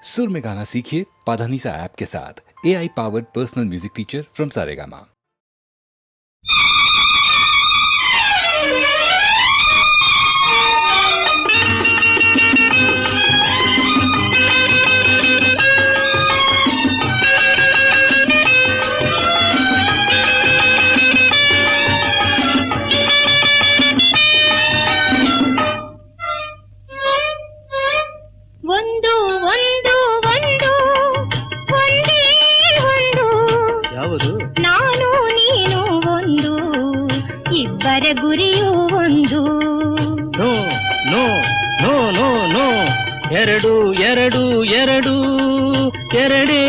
सुर में गाना सीखिए पाधानीसा ऐप के साथ। AI powered personal music teacher from Saregama. ಇಬ್ಬರ ಗುರಿಯೂ ಒಂದು. No no no no no ಎರಡು ಎರಡು ಎರಡು ಎರಡೇ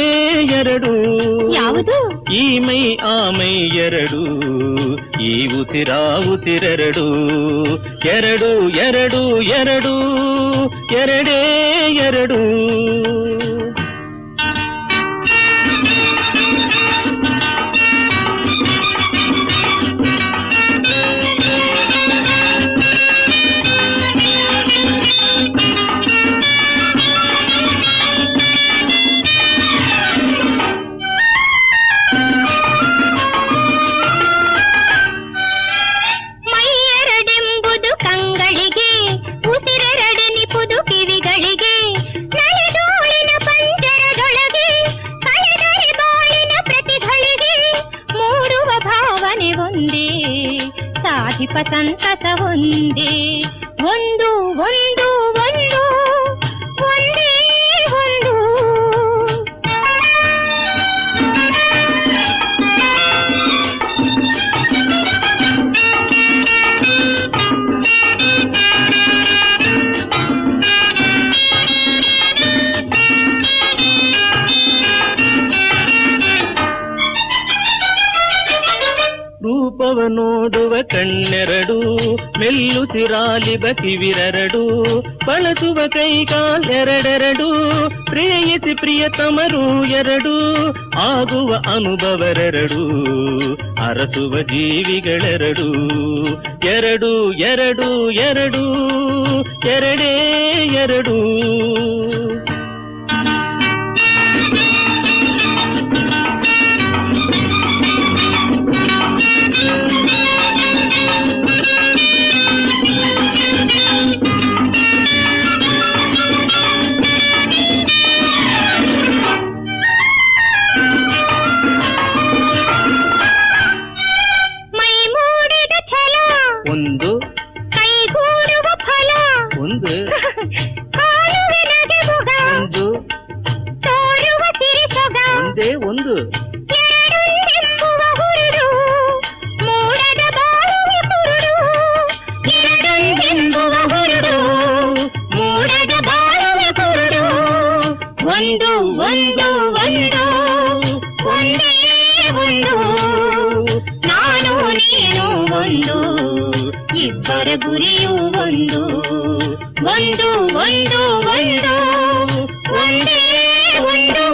ಎರಡು. ಯಾವುದು? ಈ ಮೈ ಆ ಮೈ ಎರಡು, ಈ ಉಸಿರ ಉಸಿರೆರಡು. ಎರಡು ಎರಡು ಎರಡು ಎರಡೇ ಎರಡು. ಸಂತತ ಒಂದೇ ಒಂದು ಒಂದು ಒಂದು ಒಂದೇ ಒಂದು. ರೂಪವ ನೋಡುವ ಕಣ್ಣೆರಡು, ಮೆಲ್ಲುಸಿರಾಲಿಬ ಕಿವಿರೆರಡು, ಬಳಸುವ ಕೈಕಾಲೆರಡೆರಡು, ಪ್ರೇಯಸಿ ಪ್ರಿಯತಮರು ಎರಡು, ಆಗುವ ಅನುಭವರೆರಡು, ಅರಸುವ ಜೀವಿಗಳೆರಡು. ಎರಡು ಎರಡು ಎರಡು ಎರಡೇ ಎರಡು. ಒಂದು ಕೈಗೂಡುವ ಫಲ ಒಂದು ಕಾಲುವಿನಗೆ ಮುಗ ಒಂದು ತೋರುವ ಸಿರಿಸೊಗ ಒಂದೇ ಒಂದು. ಎರಡೆಂಬುವ ಹುರುಡು ಮೂಡದ ಬಾಳುವೆ ಕುರುಡು. ಎರಡೆಂಬುವ ಹುರುಡು ಮೂಡದ ಬಾಳುವೆ ಕುರುಡು. ಒಂದು ಒಂದು ಒಂದು ಒಂದೇ ಒಂದು. ನಾನು ನೀನು ಒಂದು, ಇಬ್ಬರ ಗುರಿಯೂ ಒಂದು. ಒಂದು ಒಂದು ಒಂದು ಒಂದೇ ಒಂದು.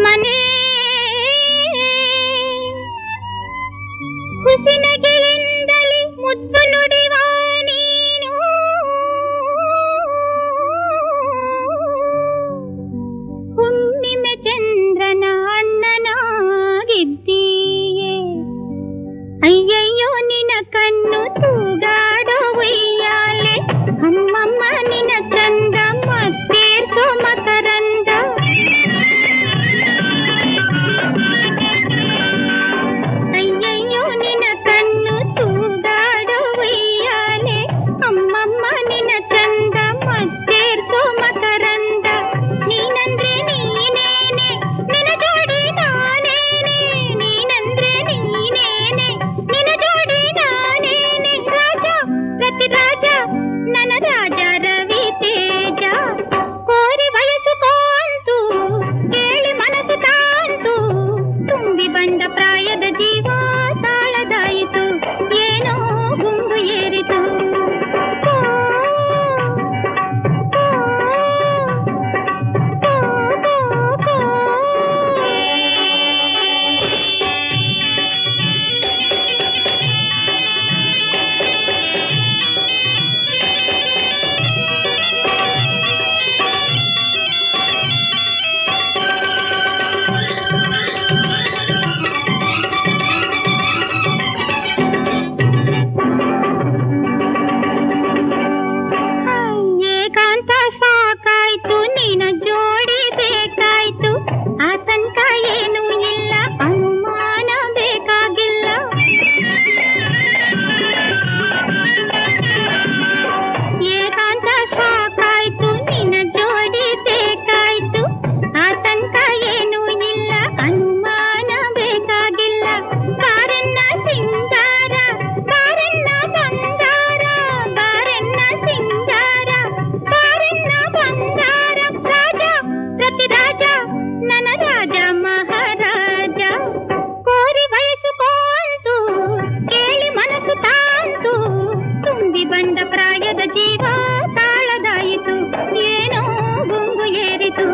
ಮನೆ ಹುಸಿನಗೆಯಿಂದಲೇ ಮುದ್ದು ನುಡಿವ ನೀನು ಹುಣ್ಣಿಮೆ ಚಂದ್ರನ ಅಣ್ಣನಾಗಿದ್ದೀಯೇ ಅಯ್ಯಯ್ಯೋ ನಿನ ಕಣ್ಣು ತೂಗಾಡೋ ಉಯ್ಯಾಲೆ ಅಮ್ಮಮ್ಮ ನಿನ ಚಂದ ಮತ್ತೇರ್ಸೋ ಮಕರಂದ ಅಯ್ಯಯ್ಯೋ ನಿನ ಕಣ್ಣು ತೂಗಾಡೋ ಉಯ್ಯಾಲೆ ಅಮ್ಮಮ್ಮ ನಿನ ಚಂದ ಮತ್ತೇರ್ಸೋ ಮಕರಂದ ನೀನಂದ್ರೆ ನೀನೇನೆ ನಿನ ಜೋಡಿ ನಾನೇನೆ ನೀನಂದ್ರೆ ನೀನೇನೆ ನಿನ ಜೋಡಿ ನಾನೇನೆ ರಾಜ ಪ್ರತಿ ರಾಜ ನನ್ನ ರಾಜ ರವಿ ತೇಜ ಕೋರಿ ಬಯಸುಕೋಂತು ಕೇಳಿ ಮನಸ್ಸು ತಾಂತು ತುಂಬಿ ಬಂದ ಪ್ರಾಯದ ಜೀವ ತಾಳದಾಯಿತು ಏನೋ ಗುಂಗು ಏರಿತು ಏಕಾಂತ ಸಾಕಾಯ್ತು ನಿನ ಜೋಡಿ ಬೇಕಾಯ್ತು ಆತಂಕ ಏನೂ ಇಲ್ಲ ಅನುಮಾನ ಬೇಕಾಗಿಲ್ಲ ಏಕಾಂತ ಸಾಕಾಯ್ತು ನಿನ ಜೋಡಿ ಬೇಕಾಯ್ತು ಆತಂಕ ಏನೂ ಇಲ್ಲ ಅನುಮಾನ ಬೇಕಾಗಿಲ್ಲ ಬಾರನ್ನ ಸಿಂಗಾರ ಬಾರನ್ನ ಬಂಗಾರ ಬಾರನ್ನ ಸಿಂಗಾರ ಬಾರನ್ನ ಬಂಗಾರ ರಾಜ ಪ್ರತಿ ರಾಜ ನನ್ನ ರಾಜ ಮಹಾರಾಜ ಕೋರಿ ಬಯಸುಕೋಂತು ಕೇಳಿ ಮನಸ್ಸು ತಾಂತು ತುಂಬಿ ಬಂದ ಪ್ರಾಯದ ಜೀವ ತಾಳದಾಯಿತು ಏನೋ ಗುಂಗು ಏರಿತು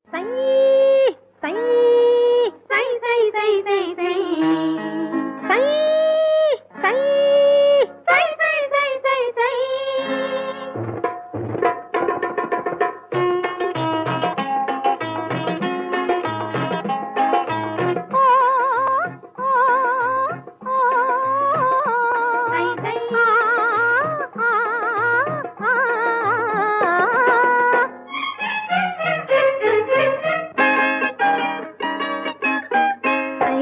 ಸೈ ಸೈ ಸೈ ಸೈ ಸೈ ಸೈ ಸೈ ಸೈ ಸೈ ಸೈ ಸೈ ಸೈ ಸೈ ಸೈ ಸೈ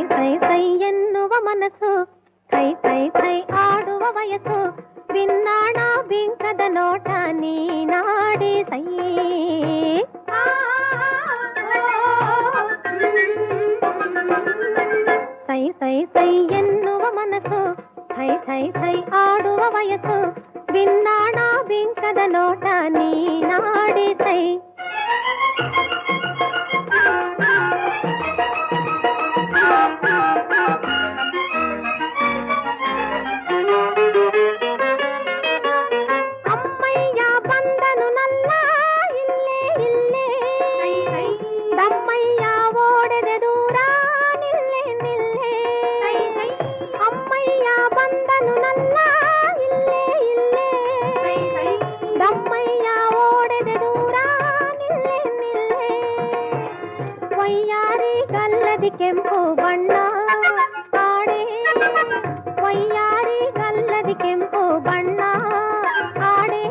ಸೈ ಸೈ ಎನ್ನುವ ಮನಸ್ಸು ಥೈ ಥೈ ಥೈ ಆಡುವ ವಯಸ್ಸು ಬಿನ್ನಾಣ ಬಿಂಕದ ನೋಟ ನೀನಾಡಿ ಸೈ ಸೈ ಸೈ ಸೈ ಎನ್ನುವ ಮನಸ್ಸು ಥೈ ಥೈ ಥೈ ಆಡುವ ವಯಸ್ಸು ಬಿನ್ನಾಣ ಬಿಂಕದ ನೋಟ ನೀನಾಡಿ ಸೈ ಅಮ್ಮಯ್ಯ ಬಂದನು ನಲ್ಲ ಇಲ್ಲೇ ಇಲ್ಲೇ ದಮ್ಮಯ್ಯ ಓಡೆದೆ ದೂರ ನಿಲ್ಲೆ ನಿಲ್ಲೆ ಅಮ್ಮಯ್ಯ ಬಂದನು ನಲ್ಲ ಇಲ್ಲೇ ಇಲ್ಲೇ ದಮ್ಮಯ್ಯ ಓಡೆದೆ ದೂರ ನಿಲ್ಲೆ ನಿಲ್ಲೆ ವಯ್ಯಾರಿ ಗಲ್ಲದಿ ಕೆಂಪು ಬಣ್ಣ ಆಡೆ ವಯ್ಯಾರಿ ಗಲ್ಲದಿ ಕೆಂಪು ಬಣ್ಣ ಆಡೆ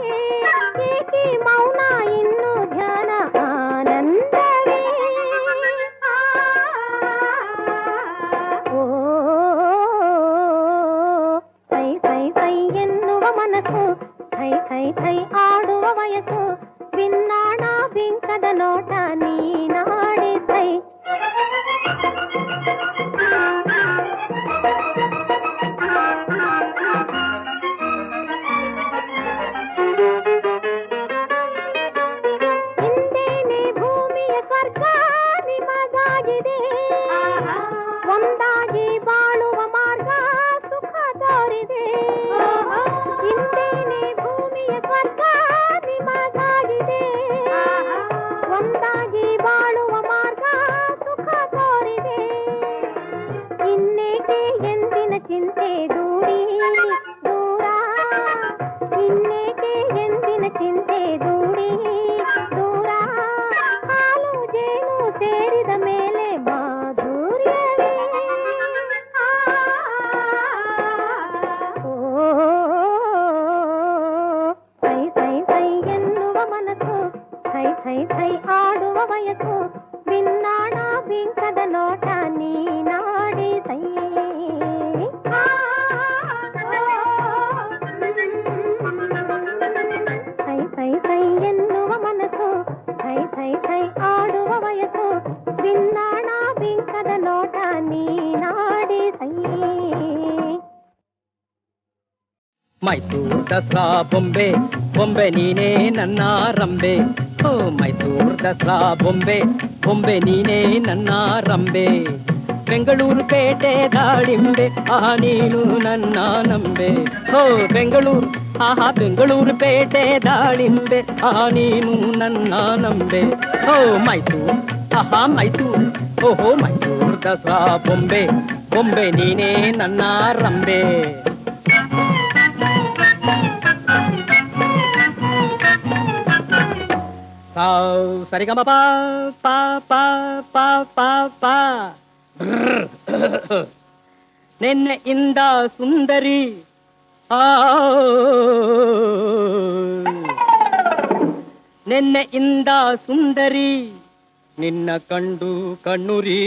ಏಕೆ ಮೌನ ಇನ್ನು ಧ್ಯಾನ ಆನಂದವೇ ಓ ಸೈ ಸೈ ಸೈ ಎನ್ನುವ ಮನಸ್ಸು ಥೈ ಥೈ ಥೈ ಆಡುವ ವಯಸ್ಸು ಬಿನ್ನಾಣ ಬಿಂಕದ ನೋಟ ನೀನಾಡಿ ಸೈ ಒಂದಾಗಿ ಬಾಳುವ ಮಾರ್ಗ ಸುಖ ಮೈಸೂರು ದಸರಾ ಬೊಂಬೆ ಬೊಂಬೆ ನೀನೇ ನನ್ನ ರಂಬೆ. ಓ ಮೈಸೂರು ದಸರಾ ಬೊಂಬೆ ಬೊಂಬೆ ನೀನೇ ನನ್ನ ರಂಬೆ. ಬೆಂಗಳೂರು ಪೇಟೆ ದಾಳಿಂಬೆ ನೀನು ನನ್ನ ನಂಬೆ. ಓ ಬೆಂಗಳೂರು ಬೆಂಗಳೂರು ಪೇಟೆ ದಾಳಿಂಬೆ ನೀನು ನನ್ನ ನಂಬೆ. ಓ ಮೈಸೂರು ಮೈಸೂರು ಓಹೋ ಮೈಸೂರು ದಸರಾ ಬೊಂಬೆ ಬೊಂಬೆ ನೀನೇ ನನ್ನ ರಂಬೆ. ಸರಿಗಮ ಪಾ ಪಾ ಪಾ ಪಾ ಪಾ ಪಾ. ನಿನ್ನೆಯಿಂದ ಸುಂದರಿ ನಿನ್ನೆಯಿಂದ ಸುಂದರಿ ನಿನ್ನ ಕಂಡು ಕಣ್ಣುರಿ.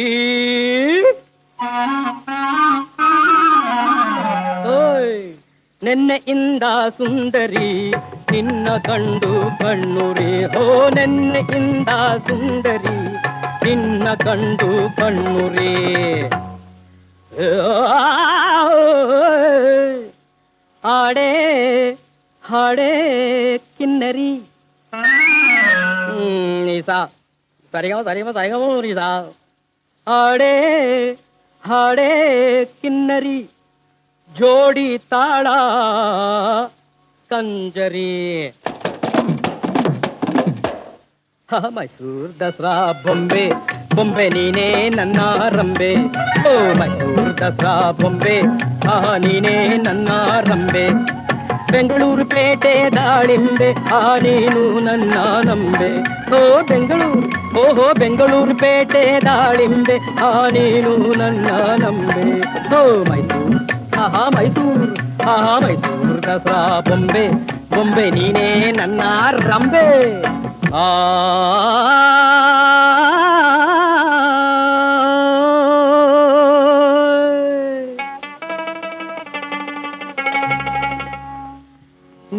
ನೆನ್ನೆಯಿಂದ ಸುಂದರಿ ನಿನ್ನ ಕಂಡು ಕಣ್ಣುರಿ. ಹೋ ನೆನ್ನೆಯಿಂದ ಸುಂದರಿ ನಿನ್ನ ಕಂಡು ಕಣ್ಣುರಿ. ಹಾಡೇ ಹಾಡೇ ಕಿನ್ನರಿ. ನೀಸಾ ಸರಿಗಮ ಸರಿಗಮ ಸರಿಗಮ ನೀಸಾ. ಹಾಡೇ ಹಾಡೇ ಕಿನ್ನರಿ ಜೋಡಿ ತಾಳ ಕಂಜರಿ. ಮೈಸೂರು ದಸರಾ ಬೊಂಬೆ ಬೊಂಬೆ ನೀನೇ ನನ್ನ ರಂಬೆ. ಓ ಮೈಸೂರು ದಸರಾ ಬೊಂಬೆ ನೀನೇ ನನ್ನ ರಂಬೆ. ಬೆಂಗಳೂರು ಪೇಟೆ ದಾಳಿಂಬೆ ನೀನು ನನ್ನ ನಂಬೆ. ಓ ಬೆಂಗಳೂರು ಓಹೋ ಬೆಂಗಳೂರು ಪೇಟೆ ದಾಳಿಂಬೆ ನೀನು ನನ್ನ ನಂಬೆ. ಓ ಮೈಸೂರು ಮೈಸೂರು ಮೈಸೂರು ದಸರಾ ಬೊಂಬೆ ಬೊಂಬೆ ನೀನೇ ನನ್ನ ರಂಬೆ.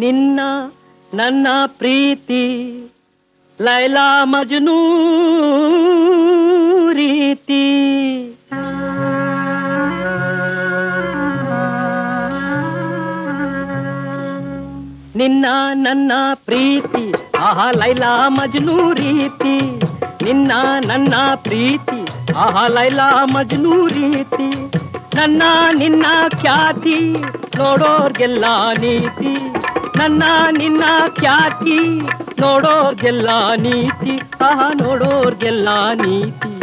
ನಿನ್ನ ನನ್ನ ಪ್ರೀತಿ ಲೈಲಾ ಮಜ್ನೂ ರೀತಿ. ನಿನ್ನ ನನ್ನ ಪ್ರೀತಿ ಲೈಲಾ ಮಜ್ನೂ ರೀತಿ. ನಿನ್ನ ನನ್ನ ಪ್ರೀತಿ ಲೈಲಾ ಮಜ್ನೂ ರೀತಿ. ನನ್ನ ನಿನ್ನ ಖ್ಯಾತಿ ನೋಡೋರ್ಗೆಲ್ಲ ನೀತಿ. ನನ್ನ ನಿನ್ನ ಖ್ಯಾತಿ ನೋಡೋರ್ಗೆಲ್ಲ ನೀತಿ. ನೋಡೋರ್ಗೆಲ್ಲ ನೀತಿ.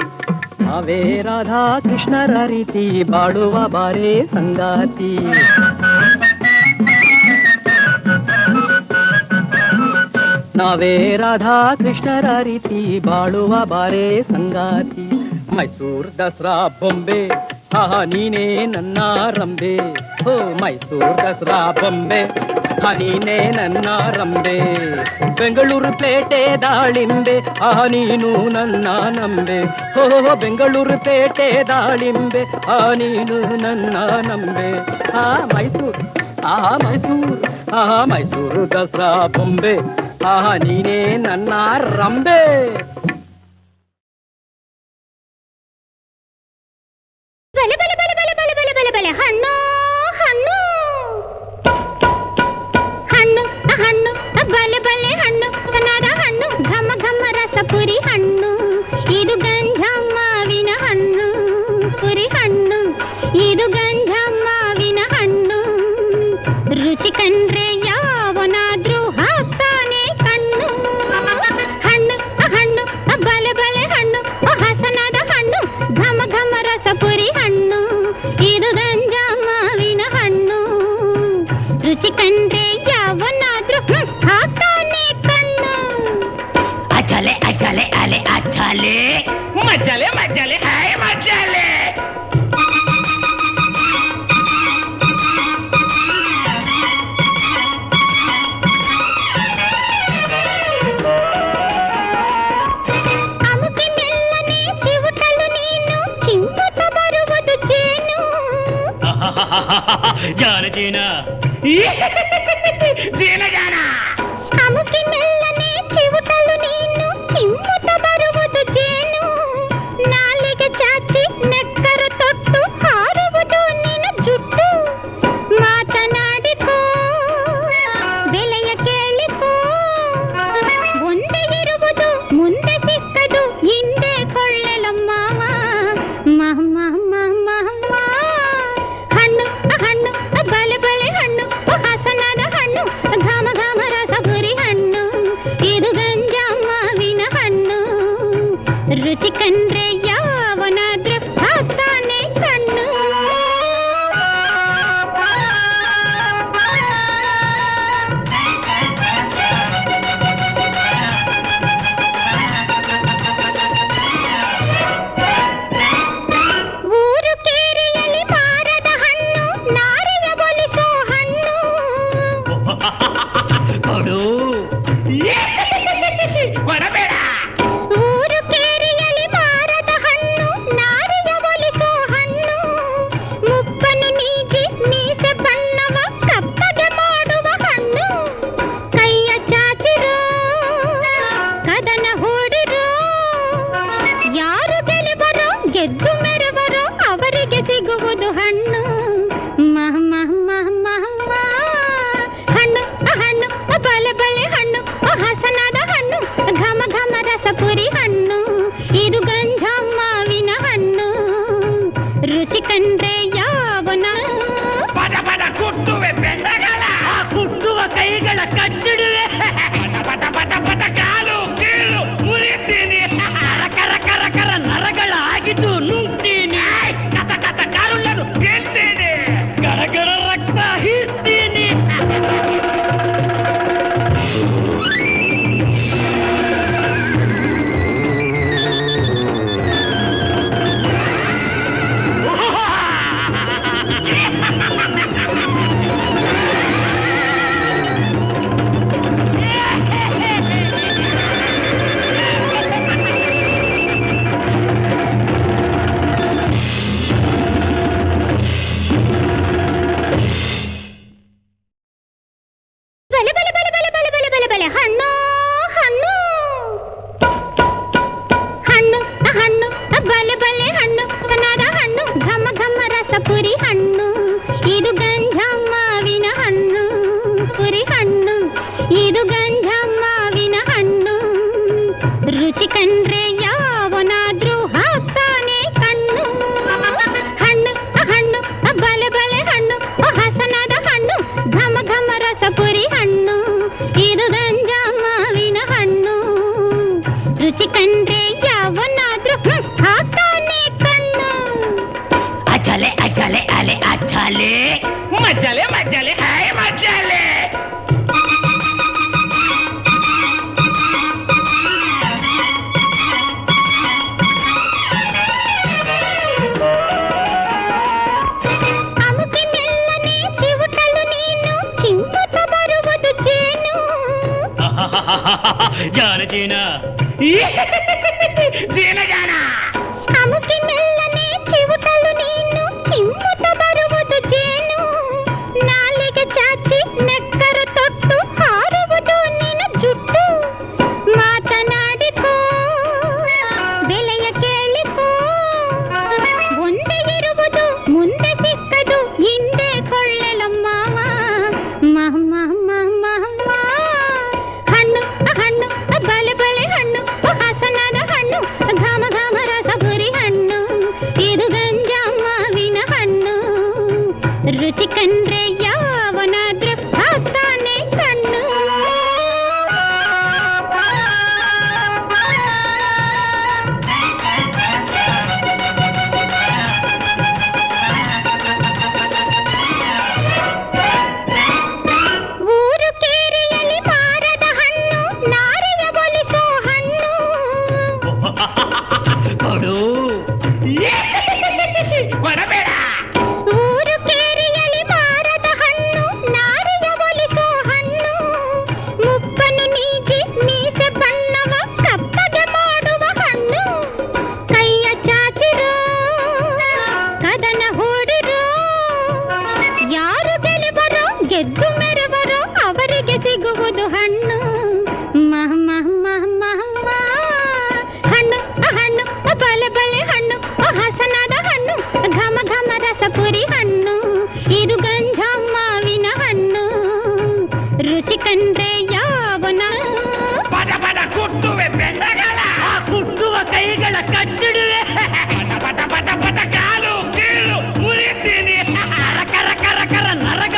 ನಾವೇ ರಾಧಾ ಕೃಷ್ಣರ ರೀತಿ ಬಾಳುವ ಬಾರೇ ಸಂಗಾತಿ. ನಾವೇ ರಾಧಾ ಕೃಷ್ಣರ ರೀತಿ ಬಾಳುವ ಬಾರೇ ಸಂಗಾತಿ. ಮೈಸೂರು ದಸರಾ ಬೊಂಬೆ ನೀನೇ ನನ್ನ ರಂಬೆ. ಓ ಮೈಸೂರು ದಸರಾ ಬೊಂಬೆ ನೀನೇ ನನ್ನ ರಂಬೆ. ಬೆಂಗಳೂರು ಪೇಟೆ ದಾಳಿಂಬೆ ನೀನು ನನ್ನ ನಂಬೆ. ಓ ಬೆಂಗಳೂರು ಪೇಟೆ ದಾಳಿಂಬೆ ನೀನು ನನ್ನ ನಂಬೆ. ಮೈಸೂರು ಮೈಸೂರು ಮೈಸೂರು ದಸರಾ ಬೊಂಬೆ ನೀನೇ ನನ್ನ ರಂಬೆ. ಬಲೆ ಬಲೆ ಬಲೆ ಬಲೆ ಬಲೆ ಬಲೆ ಬಲೆ ಬಲೆ ಹಣ್ಣು ಹಣ್ಣು ಹಣ್ಣು ಹಣ್ಣು ಬಲೆ ಬಲೆ ಹಣ್ಣು ಕನ್ನಡ ಹಣ್ಣು ಘಮ ಘಮ ರಸಪುರಿ ಹಣ್ಣು. ಇದು ಗಂಜಮ್ಮಾವಿನ ಹಣ್ಣು ಪುರಿ ಹಣ್ಣು. ಇದು ಗಂಜಮ್ಮಾವಿನ ಹಣ್ಣು. ರುಚಿ ಕಂಡ್ರೆ ಯಾವನಾದ್ರೂ ಹಾಕ್ತಾನೆ ಕಣ್ಣು. ಹಣ್ಣು ಹಣ್ಣು ಬಲೆ ಬಲೆ ಹಣ್ಣು ಹಸನದ ಹಣ್ಣು ಘಮ ಘಮ ರಸಪುರಿ ಹಣ್ಣು. ಇದು ಗಂಜಮ್ಮಾವಿನ ಹಣ್ಣು. ರುಚಿ ಕಂಡ್ರೆ ಯಾವನಾದ್ರೂ ಹಾಕ್ತಾನೆ ಕಣ್ಣು. ಅಚಲೆ ಅಚಲೆ ಅಲೆ ಅಚಲೆ ಮಜಲೆ ಮಜಲೆ ಹಾಯ್ ಮಜಲೆ. ಅಮುಕಿನೆಲ್ಲನೆ ಚಿವುಟಲು ನೀನು ಚಿಮ್ಮುತ್ತ ಬರುವುದು ಜೇನು. ಜಾನ ಜೀನ ಜೀನ ಜಾನ. ಅಮುಕಿನೆಲ್ಲನೆ ಚಿವುಟಲು ನೀನು ಚಿಮ್ಮುತ್ತ ಬರುವುದು ಜೇನು. ನಾಲಿಗೆ ಚಾಚಿ ನೆಕ್ಕರ ತೊಟ್ಟು ಹಾರುವುದು ನಿನ್ನ ಜುಟ್ಟು. ಮಾತನಾಡಿಕೋ ಮಜ್ಜಲೆ ಮಜ್ಜಲೆ ಹಾಯ್ ಮಜ್ಜಲೆ ಜಾನ ಜೀನ ಜೀನ ಜಾನ ಅಮುಕಿ ಮೆಲ್ಲನೆ ಚಿವುಟಲು ನೀನು ಚಿಮ್ಮುತ್ತ ಬರುವುದು ಜೇನು ನಾಲಿಗೆ ಚಾಚಿ ನೆಕ್ಕರ ತೊಟ್ಟು ಹಾರುವುದು ನಿನ್ನ ಜುಟ್ಟು ಮಾತನಾಡಿಕೋ ಬೆಲೆಯ ಕೇಳಿಕೋ ಒಂದೇ ಇರುವುದು ಮುಂದೆ ಸಿಕ್ಕದು ಹಿಂದೆ ಕೊಳ್ಳಲು ಮಾವ ಮಹ ಹಣ್ಣು ಹಣ್ಣು ಬಲೆ ಬಲೆ ಹಣ್ಣು ಹಸನಾದ ಹಣ್ಣು ಘಮ ಘಮ ರಸಗುರಿ ಹಣ್ಣು ಇದು ಗಂಜಾ ಮಾವಿನ ಹಣ್ಣು ರುಚಿ ಕಂಡ್ರೆ ಯಾವನಾದ್ರೂ ಹಾಕ್ತಾನೆ ಕಣ್ಣು ಊರು ಕೇರಿಯಲ್ಲಿ ಮಾರದ ಹಣ್ಣು ನಾರಿಯ ಬಲಿಸೋ ಹಣ್ಣು ಕೊಡು ಕೊಡಬೇಡ ಊರು ಕೇರಿಯಲ್ಲಿ ಮಾರದ ಹಣ್ಣು ನಾರಿಯ ಬಲಿಸೋ ಹಣ್ಣು ಮುಪ್ಪನ್ನು ನೀಗಿ ಮೀಸೆ ಬಣ್ಣವ ಕಪ್ಪಗೆ ಮಾಡುವ ಹಣ್ಣು ಕೈಯ ಚಾಚಿರೋ ಕದನ ಹೂಡಿರೋ ಯಾರು ಗೆಲುವರೋ ಗೆದ್ದು ಮೆರವರೋ ಅವರಿಗೆ ಸಿಗುವುದು ಹಣ್ಣು ಮಹ ಮಹ ಮಹ ಮಹ ಹಣ್ಣು ಹಣ್ಣು ಬಲೆ ಬಲೆ ಹಣ್ಣು ಹಸನಾದ ಹಣ್ಣು ಘಮ ಘಮ ರಸಪುರಿ ಹಣ್ಣು ಇದು ಗಂಜಾ ಮಾವಿನ ಹಣ್ಣು ರುಚಿ ಕಂಡ್ರೆ ಯಾವನ ಪದ ಪದ ಕುಟ್ಟುವೆ ಬೆಂಡಗಳ ಕುಟ್ಟುವ ಕೈಗಳ ಕಚ್ಚಿಡುವೆ ಪದ ಪದ ಪದ ಪದ ಕಾಲು ಕೀಳು ಮುರಿತೀನಿ ಕರ ಕರ ಕರ ಕರ ನರಕ